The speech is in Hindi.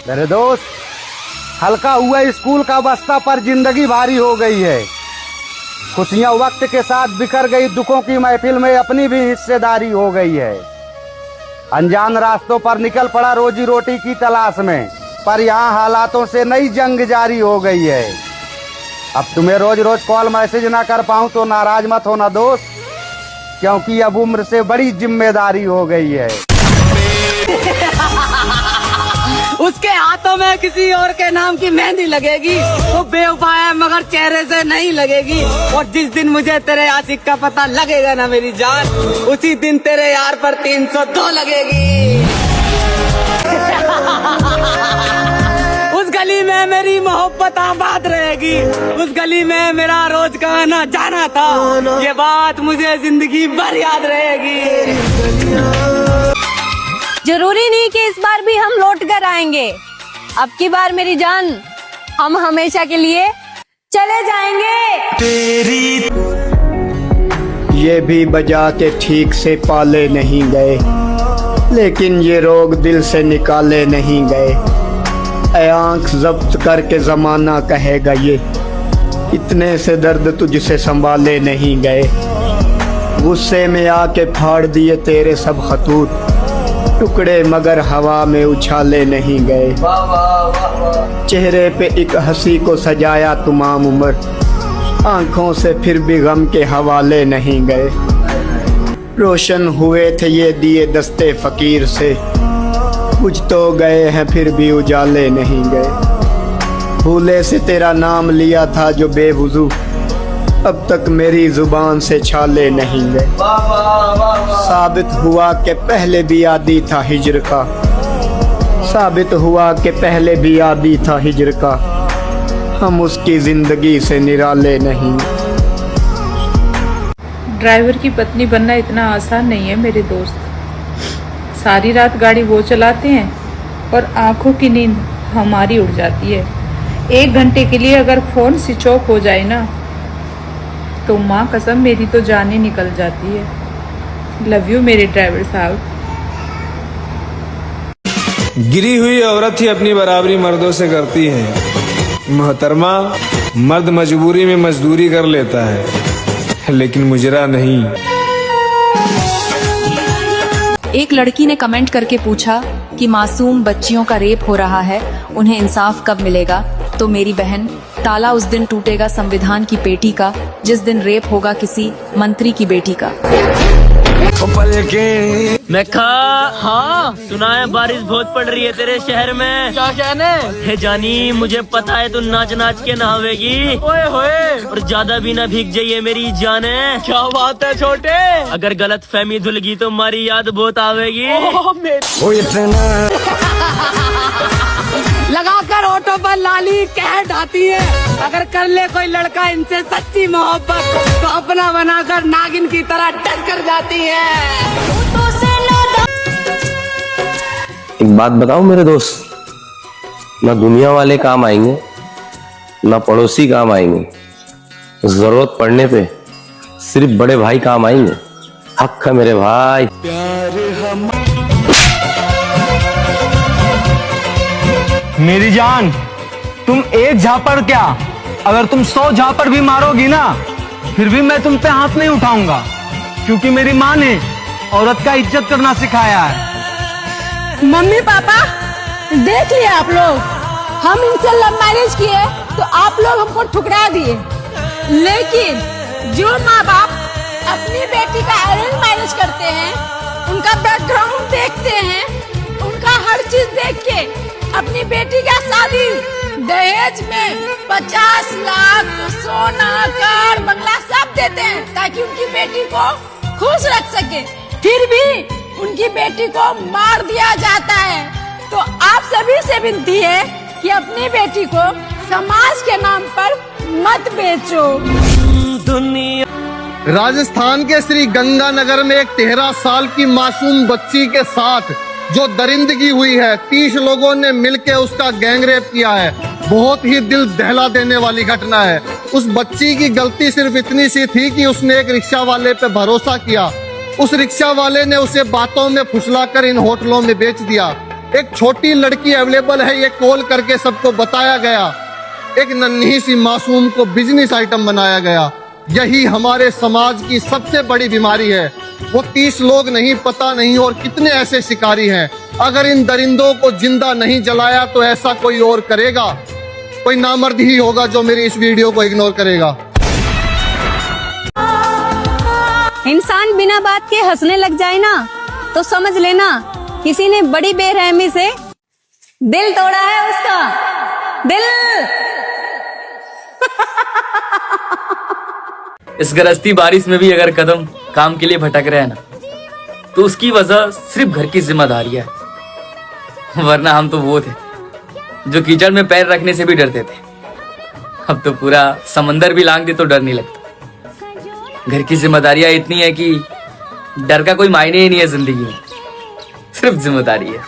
मेरे दोस्त, हल्का हुआ स्कूल का बस्ता पर जिंदगी भारी हो गई है। खुशियां वक्त के साथ बिखर गई, दुखों की महफिल में अपनी भी हिस्सेदारी हो गई है। अनजान रास्तों पर निकल पड़ा रोजी रोटी की तलाश में, पर यहाँ हालातों से नई जंग जारी हो गई है। अब तुम्हें रोज रोज कॉल मैसेज ना कर पाऊं तो नाराज मत होना दोस्त, क्योंकि अब उम्र से बड़ी जिम्मेदारी हो गई है। उसके हाथों में किसी और के नाम की मेहंदी लगेगी, वो बेवफा है मगर चेहरे से नहीं लगेगी। और जिस दिन मुझे तेरे आशिक का पता लगेगा ना मेरी जान, उसी दिन तेरे यार पर 302 लगेगी। उस गली में मेरी मोहब्बत आबाद रहेगी, उस गली में मेरा रोज का आना जाना था, ये बात मुझे जिंदगी भर याद रहेगी। जरूरी नहीं कि इस बार भी हम लौट कर आएंगे। अब की बार मेरी जान, हम हमेशा के लिए चले जाएंगे। ये भी बजा के ठीक से पाले नहीं गए, लेकिन ये रोग दिल से निकाले नहीं गए। ऐ आँख जब्त करके जमाना कहेगा ये, इतने से दर्द तुझसे संभाले नहीं गए। गुस्से में आके फाड़ दिए तेरे सब खतूत, टुकड़े मगर हवा में उछाले नहीं गए। चेहरे पे एक हंसी को सजाया तमाम उम्र, आंखों से फिर भी गम के हवाले नहीं गए। रोशन हुए थे ये दिए दस्ते फकीर से, कुछ तो गए हैं फिर भी उजाले नहीं गए। भूले से तेरा नाम लिया था जो बेवुजू, अब तक मेरी जुबान से छाले नहीं गए। साबित हुआ कि पहले भी आदी था हिज्र का, साबित हुआ कि पहले भी आदी था हिज्र का, हम उसकी जिंदगी से निराले नहीं। ड्राइवर की पत्नी बनना इतना आसान नहीं है मेरे दोस्त। सारी रात गाड़ी वो चलाते हैं और आंखों की नींद हमारी उड़ जाती है। 1 घंटे के लिए अगर फोन स्विच ऑफ हो जाए ना, तो माँ कसम मेरी तो जान ही निकल जाती है। लव यू मेरे ड्राइवर साहब। गिरी हुई औरत ही अपनी बराबरी मर्दों से करती है। मोहतरमा, मर्द मजबूरी में मजदूरी कर लेता है, लेकिन मुजरा नहीं। एक लड़की ने कमेंट करके पूछा कि मासूम बच्चियों का रेप हो रहा है, उन्हें इंसाफ कब मिलेगा? तो मेरी बहन, ताला उस दिन टूटेगा संविधान की पेटी का, जिस दिन रेप होगा किसी मंत्री की बेटी का। हाँ, सुना है बारिश बहुत पड़ रही है तेरे शहर में। क्या कहने? हे जानी, मुझे पता है तू नाच नाच के नहावेगी। ओए होए, और ज्यादा भी ना भीग जाइए मेरी जाने। क्या बात है छोटे, अगर गलत फहमी धुलगी तो हमारी याद बहुत आवेगी। लगाकर ऑटो पर लाली कह ढाती है, अगर कर ले कोई लड़का इनसे सच्ची मोहब्बत, तो अपना बनाकर नागिन की तरह डर कर जाती है। एक बात बताऊं मेरे दोस्त, ना दुनिया वाले काम आएंगे ना पड़ोसी काम आएंगे, जरूरत पड़ने पे सिर्फ बड़े भाई काम आएंगे। हक है मेरे भाई। मेरी जान, तुम एक झापड़ क्या, अगर तुम 100 झापड़ भी मारोगी ना, फिर भी मैं तुम पे हाथ नहीं उठाऊंगा, क्योंकि मेरी माँ ने औरत का इज्जत करना सिखाया है। मम्मी पापा, देख लिया आप लोग, हम इनसे लव मैरिज किए तो आप लोग हमको ठुकरा दिए, लेकिन जो माँ बाप अपनी बेटी का अरेंज मैरिज करते हैं, उनका बैकग्राउंड देखते हैं, उनका हर चीज देख के अपनी बेटी का शादी दहेज में 50 लाख सोना कार बंगला सब देते हैं, ताकि उनकी बेटी को खुश रख सके। फिर भी उनकी बेटी को मार दिया जाता है। तो आप सभी से विनती है कि अपनी बेटी को समाज के नाम पर मत बेचो। राजस्थान के श्री गंगानगर में एक 13 साल की मासूम बच्ची के साथ जो दरिंदगी हुई है, 30 लोगों ने मिलकर उसका गैंगरेप किया है। बहुत ही दिल दहला देने वाली घटना है। उस बच्ची की गलती सिर्फ इतनी सी थी कि उसने एक रिक्शा वाले पे भरोसा किया। उस रिक्शा वाले ने उसे बातों में फुसलाकर इन होटलों में बेच दिया। एक छोटी लड़की अवेलेबल है, ये कॉल करके सबको बताया गया। एक नन्ही सी मासूम को बिजनेस आइटम बनाया गया। यही हमारे समाज की सबसे बड़ी बीमारी है। वो 30 लोग नहीं, पता नहीं और कितने ऐसे शिकारी हैं। अगर इन दरिंदों को जिंदा नहीं जलाया तो ऐसा कोई और करेगा। कोई नामर्द ही होगा जो मेरी इस वीडियो को इग्नोर करेगा। इंसान बिना बात के हंसने लग जाए ना तो समझ लेना किसी ने बड़ी बेरहमी से दिल तोड़ा है उसका। दिल। इस गरजती बारिश में भी अगर कदम काम के लिए भटक रहे हैं ना, तो उसकी वजह सिर्फ घर की जिम्मेदारी है। वरना हम तो वो थे जो कीचड़ में पैर रखने से भी डरते थे। अब तो पूरा समंदर भी लांग दे तो डर नहीं लगता। घर की जिम्मेदारियां इतनी है कि डर का कोई मायने ही नहीं है जिंदगी में, सिर्फ जिम्मेदारी है।